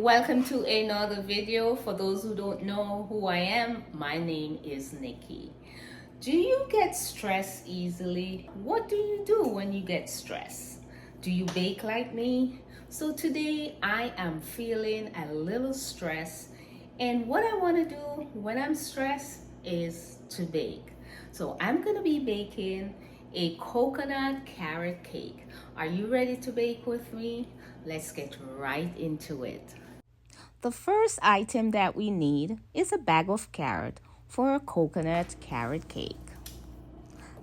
Welcome to another video. For those who don't know who I am, my name is Nikki. Do you get stressed easily? What do you do when you get stressed? Do you bake like me? So today I am feeling a little stressed, and what I want to do when I'm stressed is to bake. So I'm going to be baking a coconut carrot cake. Are you ready to bake with me? Let's get right into it. The first item that we need is a bag of carrot for a coconut carrot cake.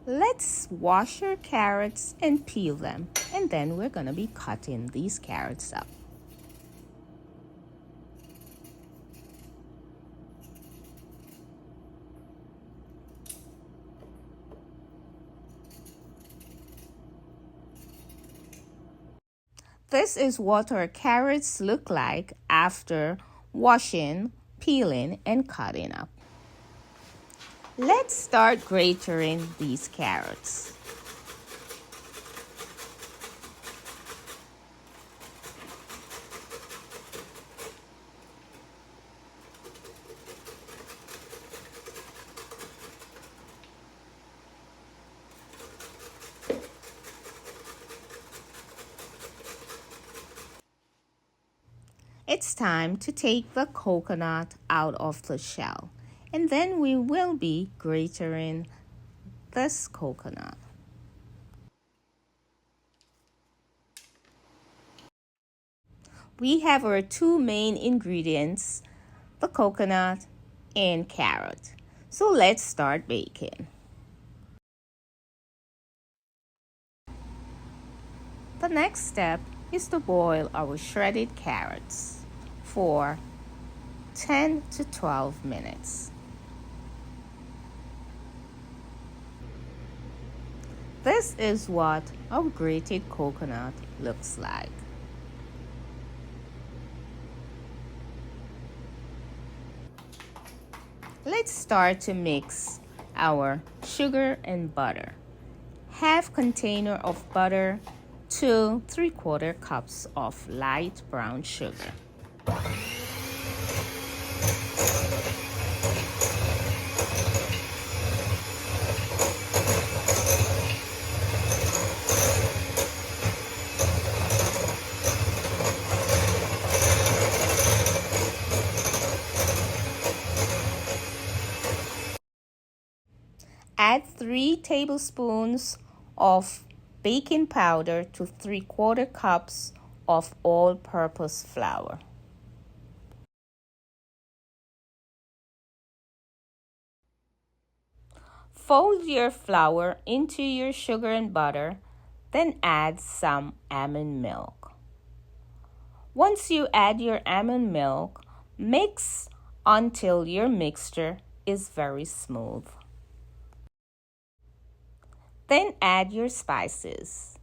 Let's wash our carrots and peel them, and then we're going to be cutting these carrots up. This is what our carrots look like after washing, peeling, and cutting up. Let's start grating these carrots. It's time to take the coconut out of the shell, and then we will be grating this coconut. We have our two main ingredients, the coconut and carrot. So let's start baking. The next step is to boil our shredded carrots for 10 to 12 minutes. This is what our grated coconut looks like. Let's start to mix our sugar and butter. Half container of butter to 3/4 cups of light brown sugar. Add 3 tablespoons of baking powder to 3/4 cups of all-purpose flour. Fold your flour into your sugar and butter, then add some almond milk. Once you add your almond milk, mix until your mixture is very smooth. Then add your spices,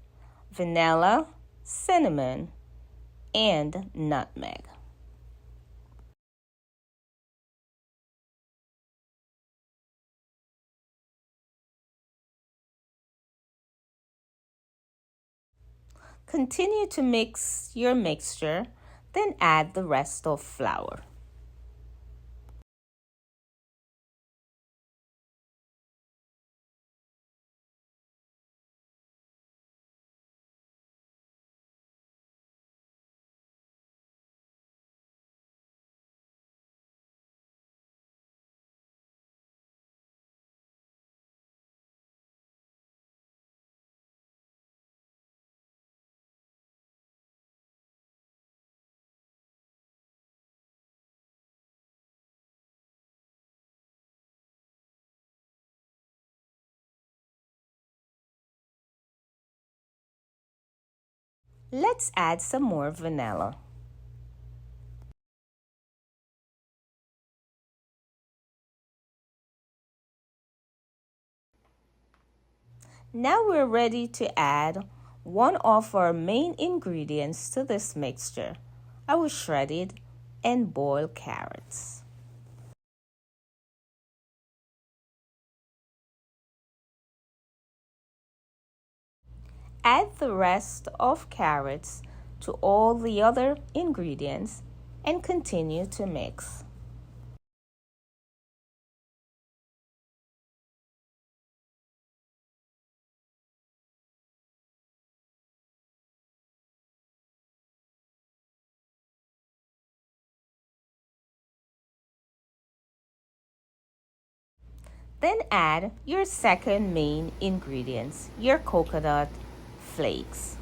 vanilla, cinnamon, and nutmeg. Continue to mix your mixture, then add the rest of flour. Let's add some more vanilla. Now we're ready to add one of our main ingredients to this mixture, our shredded and boiled carrots. Add the rest of carrots to all the other ingredients and continue to mix. Then add your second main ingredients, your coconut flakes.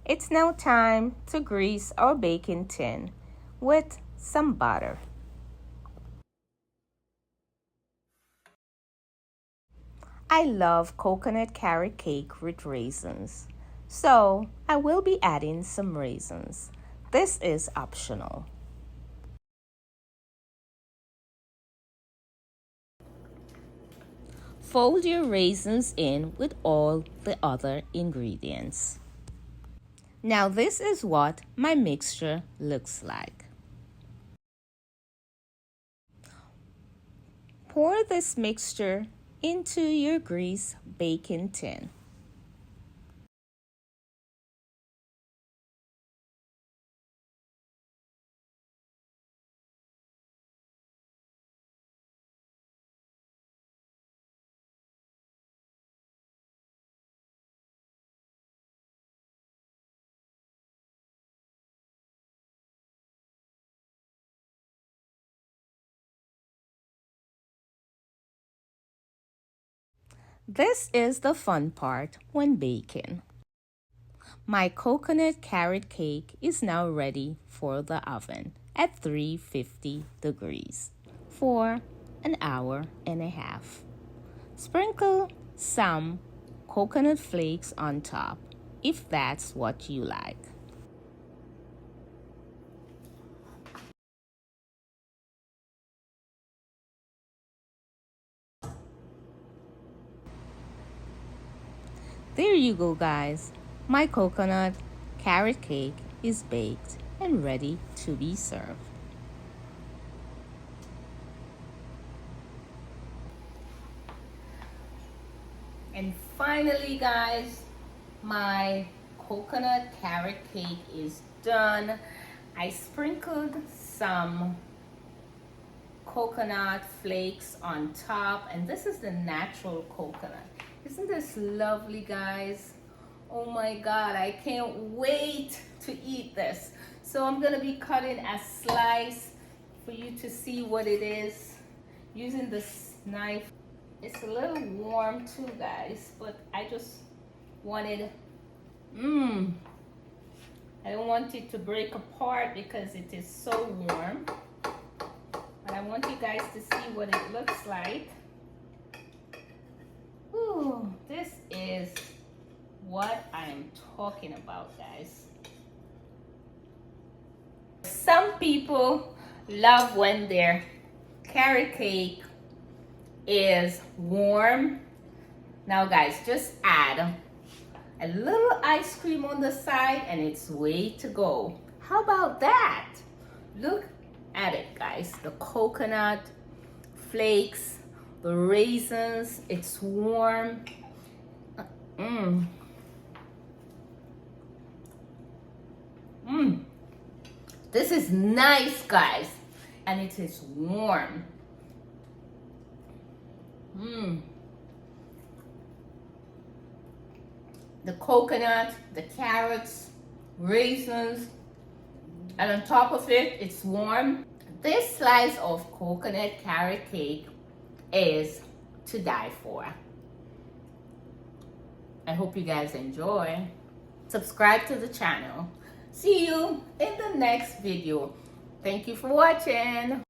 It's now time to grease our baking tin with some butter. I love coconut carrot cake with raisins, so I will be adding some raisins. This is optional. Fold your raisins in with all the other ingredients. Now this is what my mixture looks like. Pour this mixture into your grease baking tin. This is the fun part when baking. My coconut carrot cake is now ready for the oven at 350 degrees for an hour and a half. Sprinkle some coconut flakes on top if that's what you like. There you go, guys. My coconut carrot cake is baked and ready to be served. And finally, guys, my coconut carrot cake is done. I sprinkled some coconut flakes on top, and this is the natural coconut. Isn't this lovely, guys? Oh my God, I can't wait to eat this. So I'm gonna be cutting a slice for you to see what it is using this knife. It's a little warm too, guys, but I just wanted, I don't want it to break apart because it is so warm. But I want you guys to see what it looks like. Ooh, this is what I'm talking about, guys. Some people love when their carrot cake is warm. Now, guys, just add a little ice cream on the side and it's way to go. How about that? Look at it, guys. The coconut flakes, the raisins, it's warm. This is nice, guys, and it is warm. The coconut, the carrots, raisins, and on top of it, it's warm. This slice of coconut carrot cake is to die for. I hope you guys enjoy. Subscribe to the channel. See you in the next video. Thank you for watching.